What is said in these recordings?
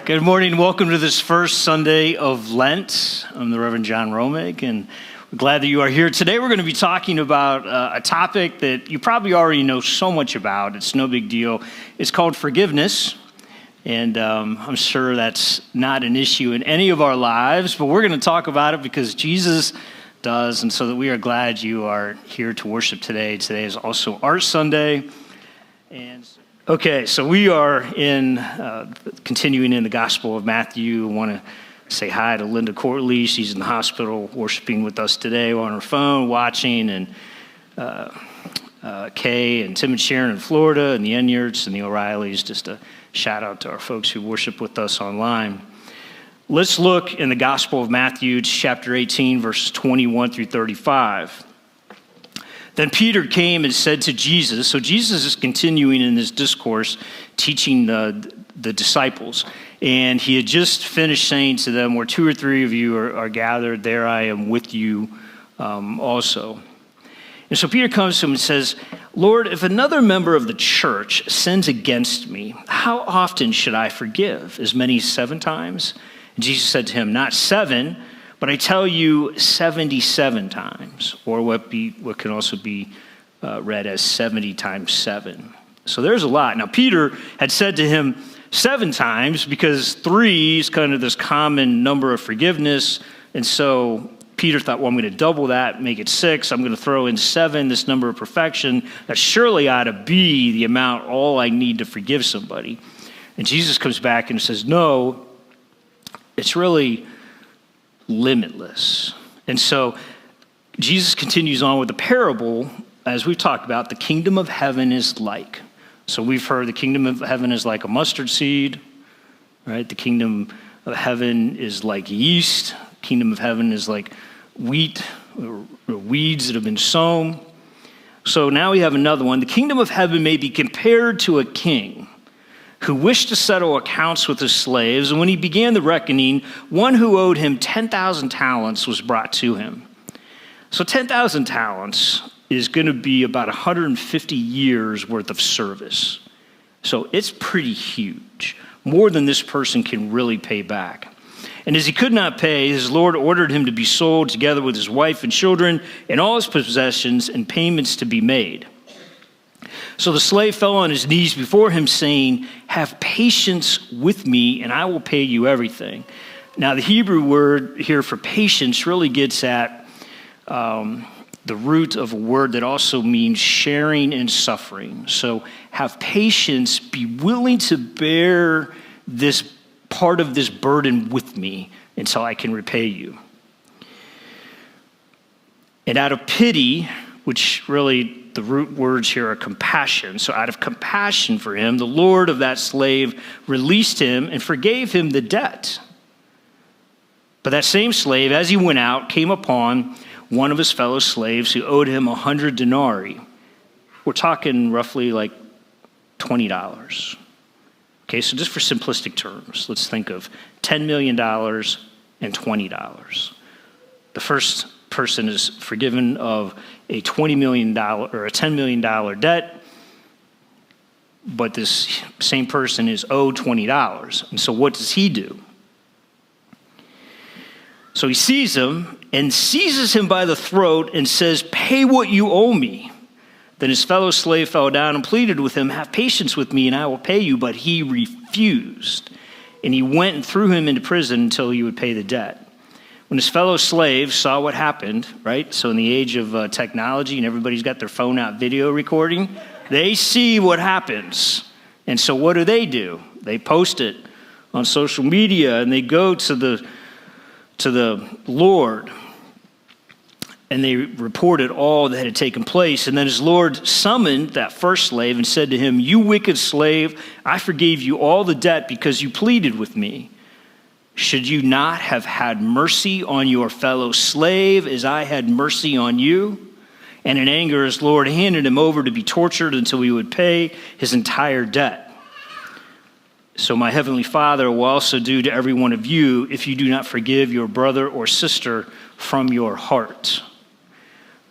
Good morning. Welcome to this first Sunday of Lent. I'm the Reverend John Romig, and we're glad that you are here. Today we're going to be talking about a topic that you probably already know so much about. It's no big deal. It's called forgiveness, and I'm sure that's not an issue in any of our lives, but we're going to talk about it because Jesus does, and so that we are glad you are here to worship today. Today is also Art Sunday, and okay, so we are continuing in the Gospel of Matthew. I want to say hi to Linda Courtley. She's in the hospital worshiping with us today on her phone, watching, and Kay and Tim and Sharon in Florida, and the Enyarts and the O'Reillys. Just a shout out to our folks who worship with us online. Let's look in the Gospel of Matthew, chapter 18, verses 21 through 35. Then Peter came and said to Jesus, so Jesus is continuing in this discourse, teaching the disciples, and he had just finished saying to them, where two or three of you are gathered, there I am with you also. And so Peter comes to him and says, Lord, if another member of the church sins against me, how often should I forgive? As many as 7 times? And Jesus said to him, not 7, but I tell you 77 times, or what can also be read as 70 times 7. So there's a lot. Now, Peter had said to him 7 times because 3 is kind of this common number of forgiveness. And so Peter thought, well, I'm going to double that, make it 6. I'm going to throw in 7, this number of perfection. That surely ought to be the amount, all I need to forgive somebody. And Jesus comes back and says, no, it's really limitless. And so Jesus continues on with the parable, as we've talked about, the kingdom of heaven is like. So we've heard the kingdom of heaven is like a mustard seed, right? The kingdom of heaven is like yeast. The kingdom of heaven is like wheat or weeds that have been sown. So now we have another one. The kingdom of heaven may be compared to a king who wished to settle accounts with his slaves, and when he began the reckoning, one who owed him 10,000 talents was brought to him. So 10,000 talents is going to be about 150 years worth of service. So it's pretty huge, more than this person can really pay back. And as he could not pay, his Lord ordered him to be sold together with his wife and children and all his possessions, and payments to be made. So the slave fell on his knees before him, saying, have patience with me, and I will pay you everything. Now, the Hebrew word here for patience really gets at the root of a word that also means sharing and suffering. So have patience, be willing to bear this part of this burden with me until I can repay you. And out of pity, which really the root words here are compassion. So out of compassion for him, the Lord of that slave released him and forgave him the debt. But that same slave, as he went out, came upon one of his fellow slaves who owed him 100 denarii. We're talking roughly like $20. Okay, so just for simplistic terms, let's think of $10 million and $20. The first person is forgiven of a $20 million or a $10 million debt, but this same person is owed $20. And so what does he do? So he sees him and seizes him by the throat and says, pay what you owe me. Then his fellow slave fell down and pleaded with him, have patience with me and I will pay you. But he refused. And he went and threw him into prison until he would pay the debt. When his fellow slaves saw what happened, right? So in the age of technology and everybody's got their phone out video recording, they see what happens. And so what do? They post it on social media and they go to the Lord and they reported all that had taken place. And then his Lord summoned that first slave and said to him, you wicked slave, I forgave you all the debt because you pleaded with me. Should you not have had mercy on your fellow slave as I had mercy on you? And in anger, his Lord handed him over to be tortured until he would pay his entire debt. So my heavenly Father will also do to every one of you if you do not forgive your brother or sister from your heart.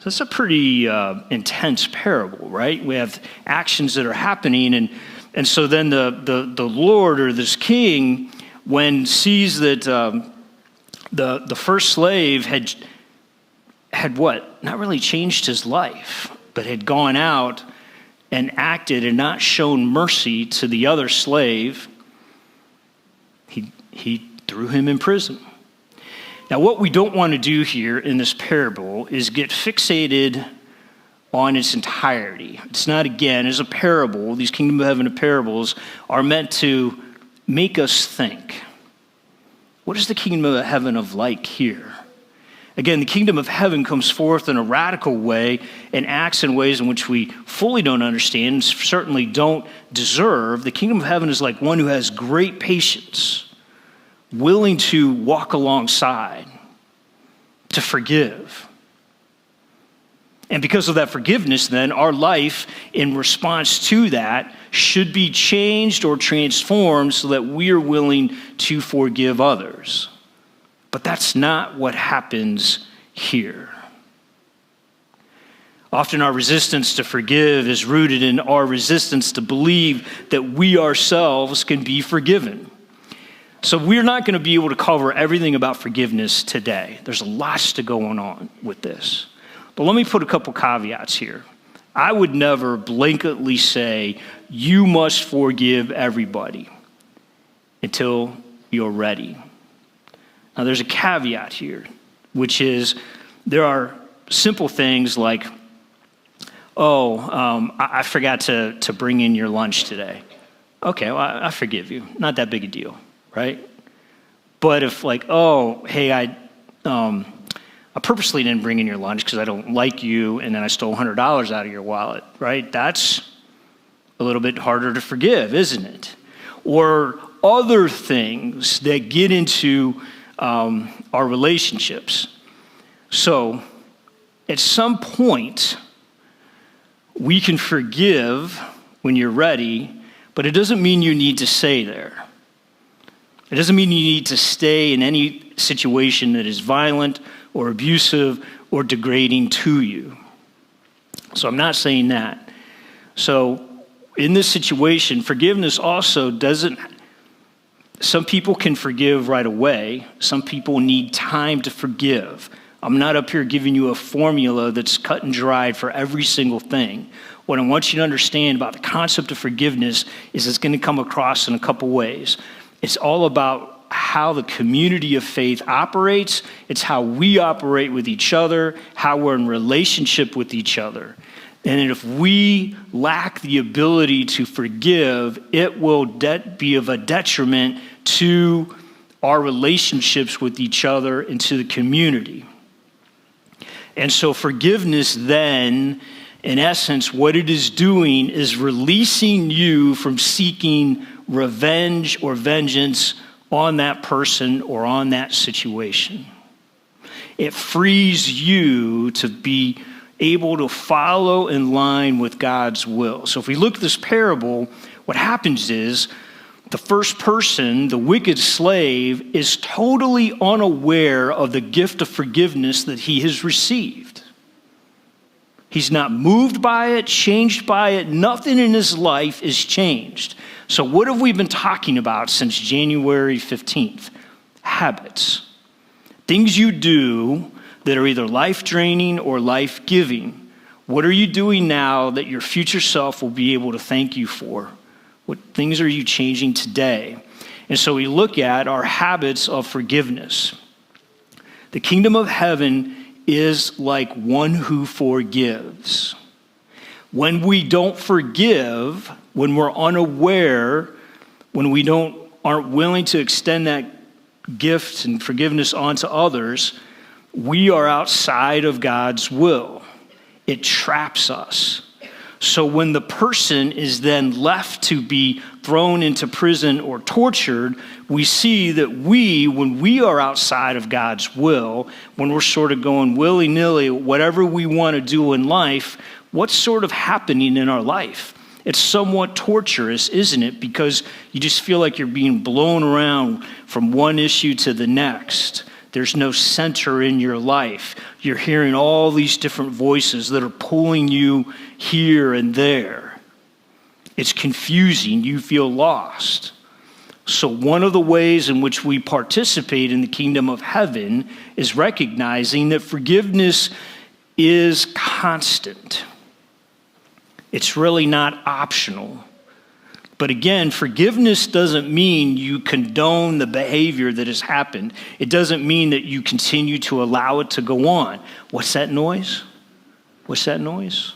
So that's a pretty intense parable, right? We have actions that are happening, and so then the Lord or this king when sees that the first slave had what? Not really changed his life, but had gone out and acted and not shown mercy to the other slave, he threw him in prison. Now, what we don't want to do here in this parable is get fixated on its entirety. It's not, again, as a parable. These kingdom of heaven parables are meant to make us think. What is the kingdom of heaven of like here? Again, the kingdom of heaven comes forth in a radical way and acts in ways in which we fully don't understand and certainly don't deserve. The kingdom of heaven is like one who has great patience, willing to walk alongside, to forgive. And because of that forgiveness, then, our life in response to that should be changed or transformed so that we are willing to forgive others. But that's not what happens here. Often our resistance to forgive is rooted in our resistance to believe that we ourselves can be forgiven. So we're not going to be able to cover everything about forgiveness today. There's lots to go on with this. But let me put a couple caveats here. I would never blanketly say, you must forgive everybody until you're ready. Now, there's a caveat here, which is there are simple things like, I forgot to bring in your lunch today. Okay, well, I forgive you. Not that big a deal, right? But if I purposely didn't bring in your lunch because I don't like you, and then I stole $100 out of your wallet, right? That's a little bit harder to forgive, isn't it? Or other things that get into our relationships. So at some point, we can forgive when you're ready, but it doesn't mean you need to stay there. It doesn't mean you need to stay in any situation that is violent or abusive or degrading to you. So I'm not saying that. So in this situation, forgiveness also doesn't. Some people can forgive right away. Some people need time to forgive. I'm not up here giving you a formula that's cut and dried for every single thing. What I want you to understand about the concept of forgiveness is it's going to come across in a couple ways. It's all about how the community of faith operates. It's how we operate with each other, how we're in relationship with each other. And if we lack the ability to forgive, it will be of a detriment to our relationships with each other and to the community. And so forgiveness then, in essence, what it is doing is releasing you from seeking revenge or vengeance on that person or on that situation. It frees you to be able to follow in line with God's will. So if we look at this parable, what happens is the first person, the wicked slave, is totally unaware of the gift of forgiveness that he has received. He's not moved by it, changed by it. Nothing in his life is changed. So what have we been talking about since January 15th? Habits. Things you do that are either life-draining or life-giving. What are you doing now that your future self will be able to thank you for? What things are you changing today? And so we look at our habits of forgiveness. The kingdom of heaven is like one who forgives. When we don't forgive, when we're unaware, when we aren't willing to extend that gift and forgiveness onto others, we are outside of God's will. It traps us. So when the person is then left to be thrown into prison or tortured, we see that when we are outside of God's will, when we're sort of going willy-nilly, whatever we want to do in life, what's sort of happening in our life? It's somewhat torturous, isn't it? Because you just feel like you're being blown around from one issue to the next. There's no center in your life. You're hearing all these different voices that are pulling you here and there. It's confusing. You feel lost. So one of the ways in which we participate in the kingdom of heaven is recognizing that forgiveness is constant. It's really not optional. But again, forgiveness doesn't mean you condone the behavior that has happened. It doesn't mean that you continue to allow it to go on. What's that noise? What's that noise?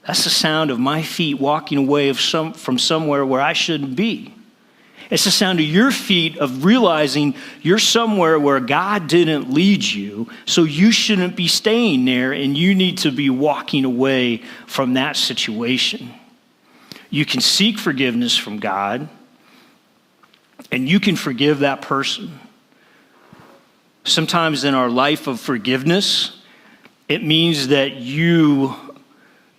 That's the sound of my feet walking away from somewhere where I shouldn't be. It's the sound of your feet of realizing you're somewhere where God didn't lead you, so you shouldn't be staying there, and you need to be walking away from that situation. You can seek forgiveness from God, and you can forgive that person. Sometimes in our life of forgiveness, it means that you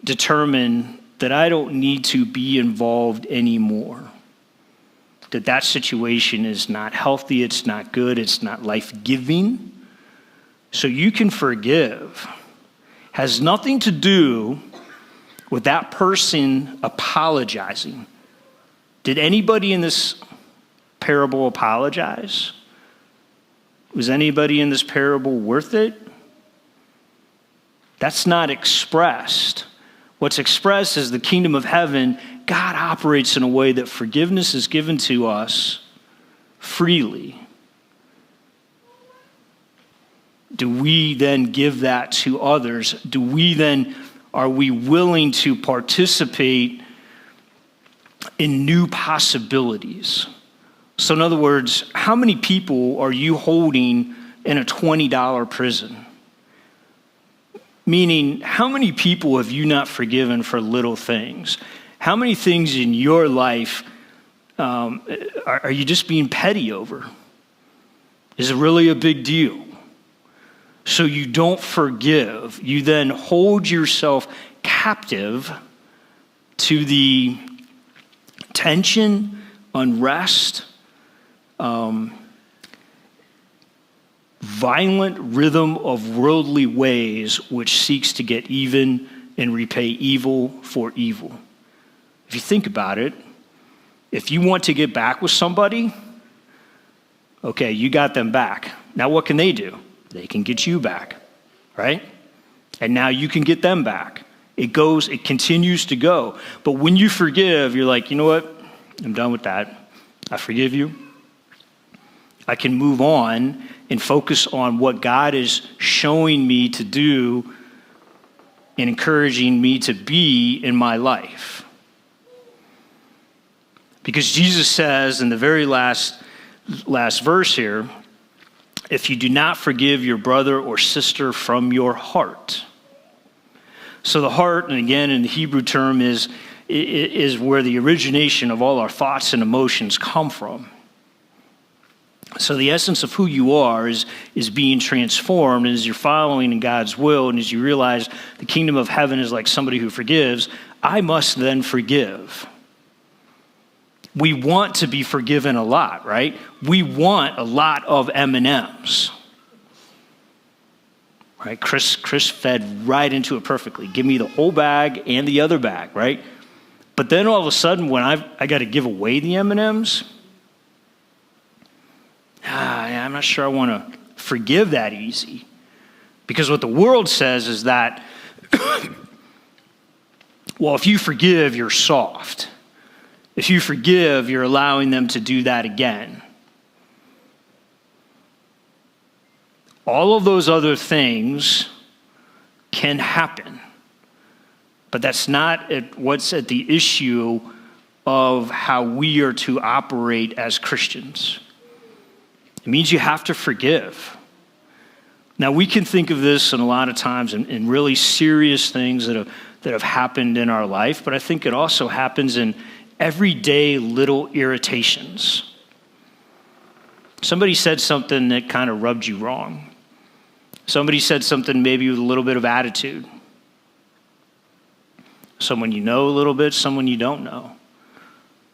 determine that I don't need to be involved anymore. That situation is not healthy, it's not good, it's not life-giving. So you can forgive. Has nothing to do with that person apologizing. Did anybody in this parable apologize? Was anybody in this parable worth it? That's not expressed. What's expressed is the kingdom of heaven. God operates in a way that forgiveness is given to us freely. Do we then give that to others? Are we willing to participate in new possibilities? So in other words, how many people are you holding in a $20 prison? Meaning, how many people have you not forgiven for little things? How many things in your life are you just being petty over? Is it really a big deal? So you don't forgive. You then hold yourself captive to the tension, unrest, violent rhythm of worldly ways which seeks to get even and repay evil for evil. If you think about it, if you want to get back with somebody, okay, you got them back. Now what can they do? They can get you back, right? And now you can get them back. It continues to go. But when you forgive, you're like, you know what? I'm done with that. I forgive you. I can move on and focus on what God is showing me to do and encouraging me to be in my life. Because Jesus says in the very last verse here, if you do not forgive your brother or sister from your heart. So the heart, and again in the Hebrew term, is where the origination of all our thoughts and emotions come from. So the essence of who you are is being transformed, and as you're following in God's will, and as you realize the kingdom of heaven is like somebody who forgives, I must then forgive. We want to be forgiven a lot, right? We want a lot of M&Ms. Right? Chris fed right into it perfectly. Give me the whole bag and the other bag, right? But then all of a sudden, when I got to give away the M&Ms, I'm not sure I want to forgive that easy. Because what the world says is that, well, if you forgive, you're soft. If you forgive, you're allowing them to do that again. All of those other things can happen. But that's not what's at the issue of how we are to operate as Christians. It means you have to forgive. Now, we can think of this in a lot of times in really serious things that have happened in our life, but I think it also happens in everyday little irritations. Somebody said something that kind of rubbed you wrong. Somebody said something maybe with a little bit of attitude. Someone you know a little bit, someone you don't know.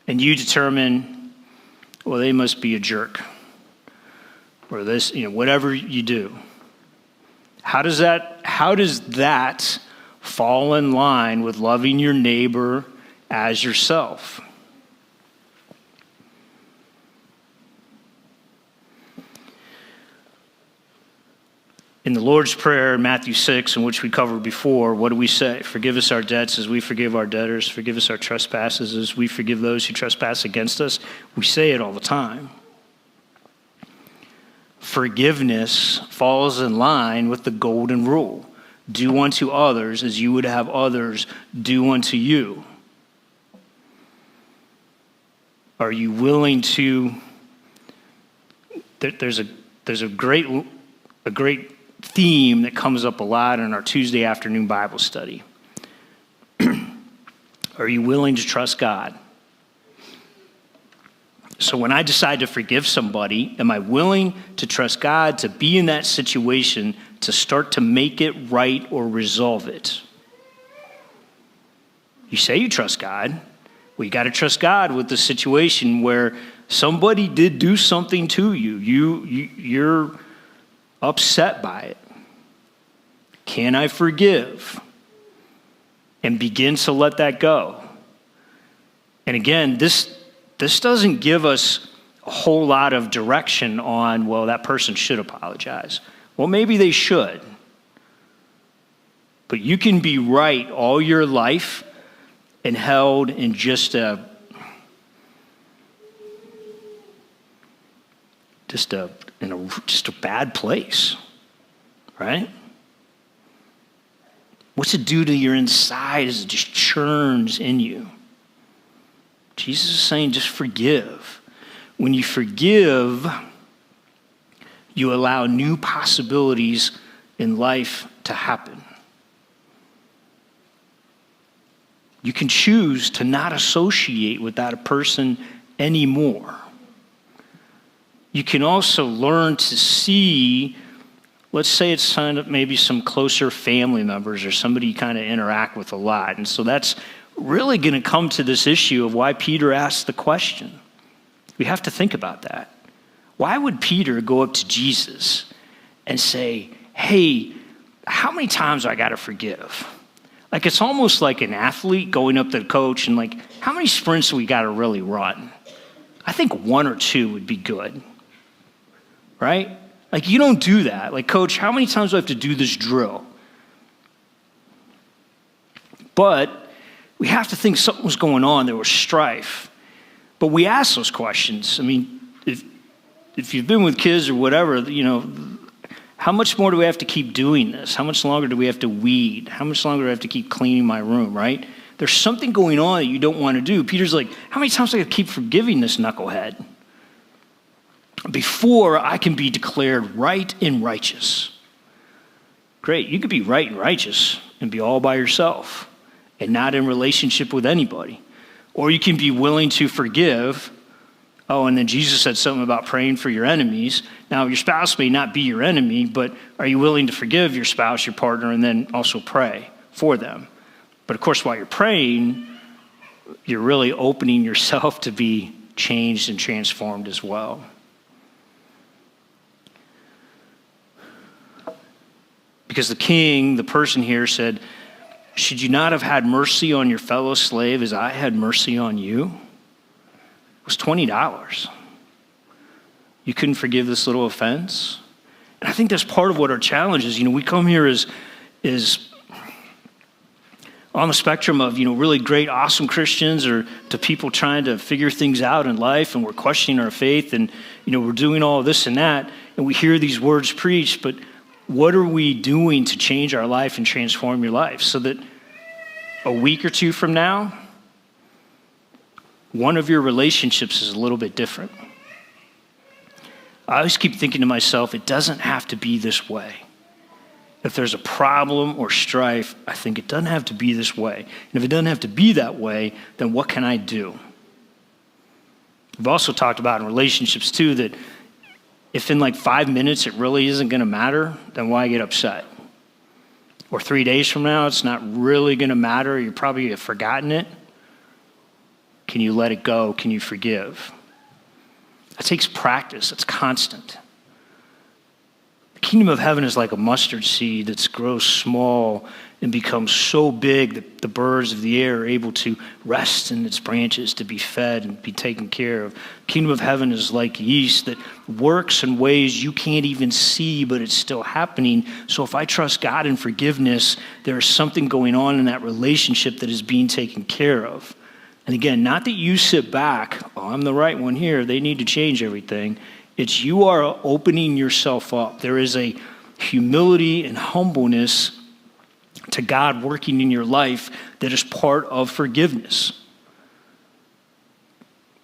And you determine, well, they must be a jerk. Or this, whatever you do. How does that fall in line with loving your neighbor as yourself? In the Lord's Prayer in Matthew 6, in which we covered before, what do we say? Forgive us our debts as we forgive our debtors. Forgive us our trespasses as we forgive those who trespass against us. We say it all the time. Forgiveness falls in line with the golden rule. Do unto others as you would have others do unto you. Are you willing to... There's a great theme that comes up a lot in our Tuesday afternoon Bible study. Are you willing to trust God? So when I decide to forgive somebody, am I willing to trust God to be in that situation to start to make it right or resolve it? You say you trust God. Well, you got to trust God with the situation where somebody did do something to you. You're upset by it. Can I forgive? And begin to let that go. And again, this doesn't give us a whole lot of direction on, well, that person should apologize. Well, maybe they should. But you can be right all your life and held in just a bad place, right? What's it do to your inside as it just churns in you? Jesus is saying just forgive. When you forgive, you allow new possibilities in life to happen. You can choose to not associate with that person anymore. You can also learn to see, let's say it's maybe some closer family members or somebody you kind of interact with a lot. And so that's really going to come to this issue of why Peter asked the question. We have to think about that. Why would Peter go up to Jesus and say, hey, how many times do I got to forgive? Like, it's almost like an athlete going up to the coach and like, how many sprints do we got to really run? I think 1 or 2 would be good, right? Like, you don't do that. Like, coach, how many times do I have to do this drill? But we have to think something was going on. There was strife. But we ask those questions. I mean, if you've been with kids or whatever, you know, how much more do we have to keep doing this? How much longer do we have to weed? How much longer do I have to keep cleaning my room, right? There's something going on that you don't want to do. Peter's like, how many times do I have to keep forgiving this knucklehead before I can be declared right and righteous? Great, you could be right and righteous and be all by yourself and not in relationship with anybody. Or you can be willing to forgive. Oh, and then Jesus said something about praying for your enemies. Now, your spouse may not be your enemy, but are you willing to forgive your spouse, your partner, and then also pray for them? But of course, while you're praying, you're really opening yourself to be changed and transformed as well. Because the king, the person here said, should you not have had mercy on your fellow slave as I had mercy on you? It was $20. You couldn't forgive this little offense? And I think that's part of what our challenge is. You know, we come here as on the spectrum of, you know, really great, awesome Christians or to people trying to figure things out in life, and we're questioning our faith, and, you know, we're doing all this and that, and we hear these words preached, but what are we doing to change our life and transform your life so that a week or 2 from now, one of your relationships is a little bit different? I always keep thinking to myself, it doesn't have to be this way. If there's a problem or strife, I think it doesn't have to be this way. And if it doesn't have to be that way, then what can I do? We've also talked about in relationships too that if in like 5 minutes it really isn't going to matter, then why get upset? Or 3 days from now, it's not really going to matter. You probably have forgotten it. Can you let it go? Can you forgive? It takes practice. It's constant. The kingdom of heaven is like a mustard seed that grows small and becomes so big that the birds of the air are able to rest in its branches to be fed and be taken care of. Kingdom of heaven is like yeast that works in ways you can't even see, but it's still happening. So if I trust God in forgiveness, there's something going on in that relationship that is being taken care of. And again, not that you sit back, oh, I'm the right one here, they need to change everything. It's you are opening yourself up. There is a humility and humbleness to God working in your life that is part of forgiveness.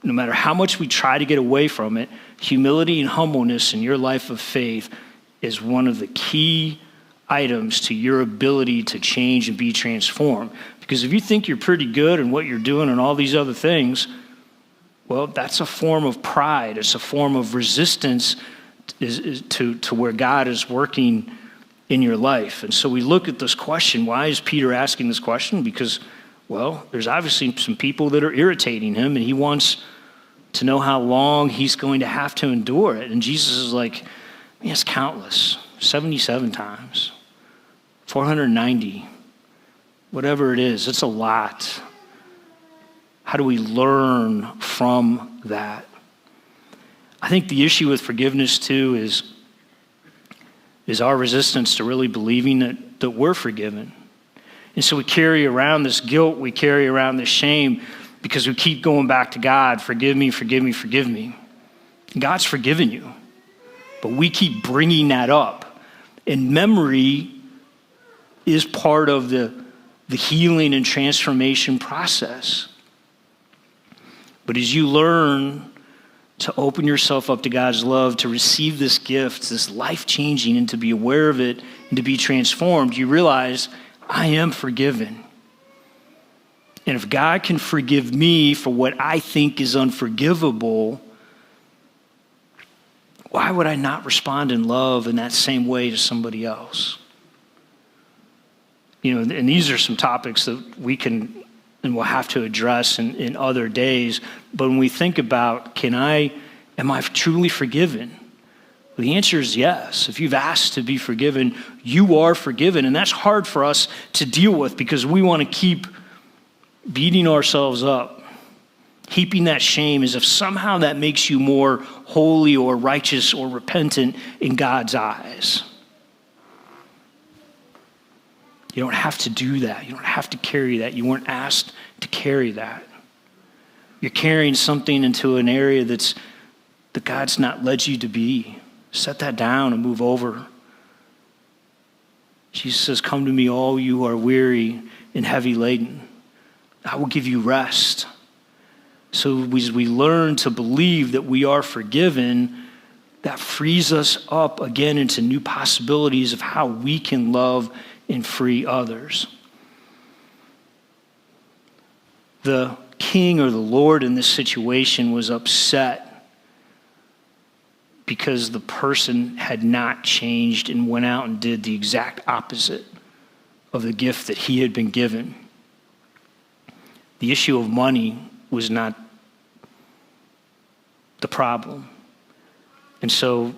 No matter how much we try to get away from it, humility and humbleness in your life of faith is one of the key items to your ability to change and be transformed. Because if you think you're pretty good in what you're doing and all these other things, well, that's a form of pride. It's a form of resistance to where God is working in your life. And so we look at this question. Why is Peter asking this question? Because, well, there's obviously some people that are irritating him, and he wants to know how long he's going to have to endure it. And Jesus is like, man, it's countless. 77 times. 490. Whatever it is, it's a lot. How do we learn from that? I think the issue with forgiveness, too, is our resistance to really believing that we're forgiven. And so we carry around this guilt, we carry around this shame because we keep going back to God, forgive me, forgive me, forgive me. And God's forgiven you, but we keep bringing that up. And memory is part of the healing and transformation process. But as you learn to open yourself up to God's love, to receive this gift, this life-changing, and to be aware of it, and to be transformed, you realize, I am forgiven. And if God can forgive me for what I think is unforgivable, why would I not respond in love in that same way to somebody else? You know, and these are some topics that we can and we'll have to address in other days. But when we think about, am I truly forgiven? Well, the answer is yes. If you've asked to be forgiven, you are forgiven. And that's hard for us to deal with because we want to keep beating ourselves up, heaping that shame as if somehow that makes you more holy or righteous or repentant in God's eyes. You don't have to do that. You don't have to carry that. You weren't asked to carry that. You're carrying something into an area that God's not led you to be. Set that down and move over. Jesus says, come to me, all you who are weary and heavy laden. I will give you rest. So as we learn to believe that we are forgiven, that frees us up again into new possibilities of how we can love and free others. The king or the Lord in this situation was upset because the person had not changed and went out and did the exact opposite of the gift that he had been given. The issue of money was not the problem. And so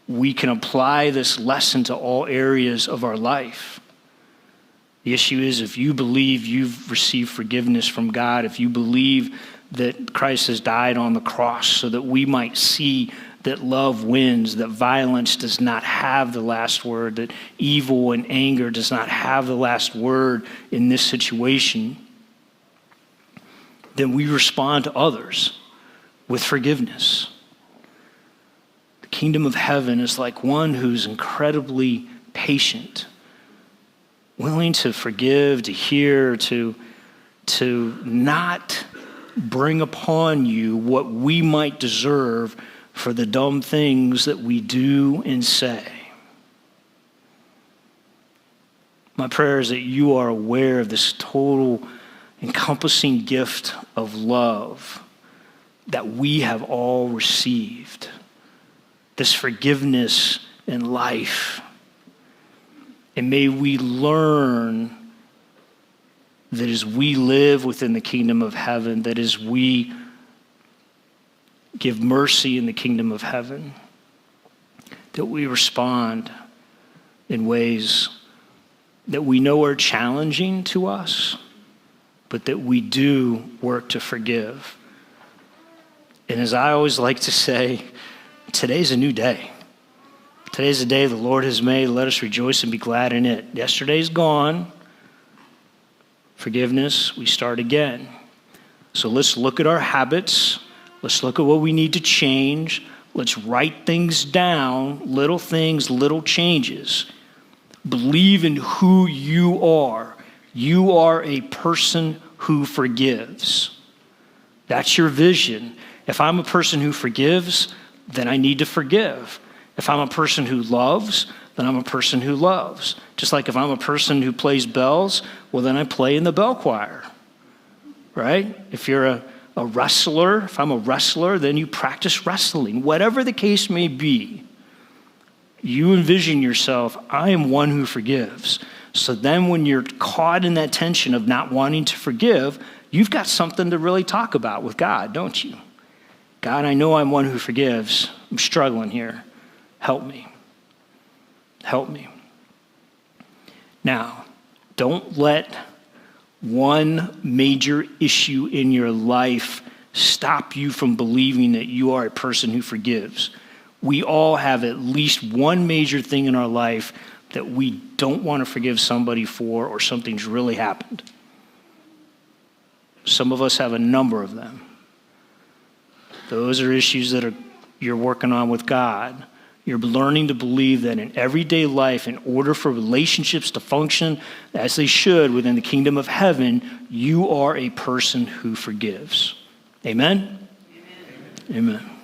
we can apply this lesson to all areas of our life. The issue is if you believe you've received forgiveness from God, if you believe that Christ has died on the cross so that we might see that love wins, that violence does not have the last word, that evil and anger does not have the last word in this situation, then we respond to others with forgiveness. The kingdom of heaven is like one who's incredibly patient, willing to forgive, to hear, to not bring upon you what we might deserve for the dumb things that we do and say. My prayer is that you are aware of this total encompassing gift of love that we have all received. This forgiveness and life. And may we learn that as we live within the kingdom of heaven, that as we give mercy in the kingdom of heaven, that we respond in ways that we know are challenging to us, but that we do work to forgive. And as I always like to say, today's a new day. Today's the day the Lord has made. Let us rejoice and be glad in it. Yesterday's gone. Forgiveness, we start again. So let's look at our habits. Let's look at what we need to change. Let's write things down, little things, little changes. Believe in who you are. You are a person who forgives. That's your vision. If I'm a person who forgives, then I need to forgive. If I'm a person who loves, then I'm a person who loves. Just like if I'm a person who plays bells, well, then I play in the bell choir, right? If you're a wrestler, if I'm a wrestler, then you practice wrestling. Whatever the case may be, you envision yourself, I am one who forgives. So then when you're caught in that tension of not wanting to forgive, you've got something to really talk about with God, don't you? God, I know I'm one who forgives. I'm struggling here. Help me. Help me. Now, don't let one major issue in your life stop you from believing that you are a person who forgives. We all have at least one major thing in our life that we don't want to forgive somebody for, or something's really happened. Some of us have a number of them. Those are issues that you're working on with God. You're learning to believe that in everyday life, in order for relationships to function as they should within the kingdom of heaven, you are a person who forgives. Amen? Amen. Amen.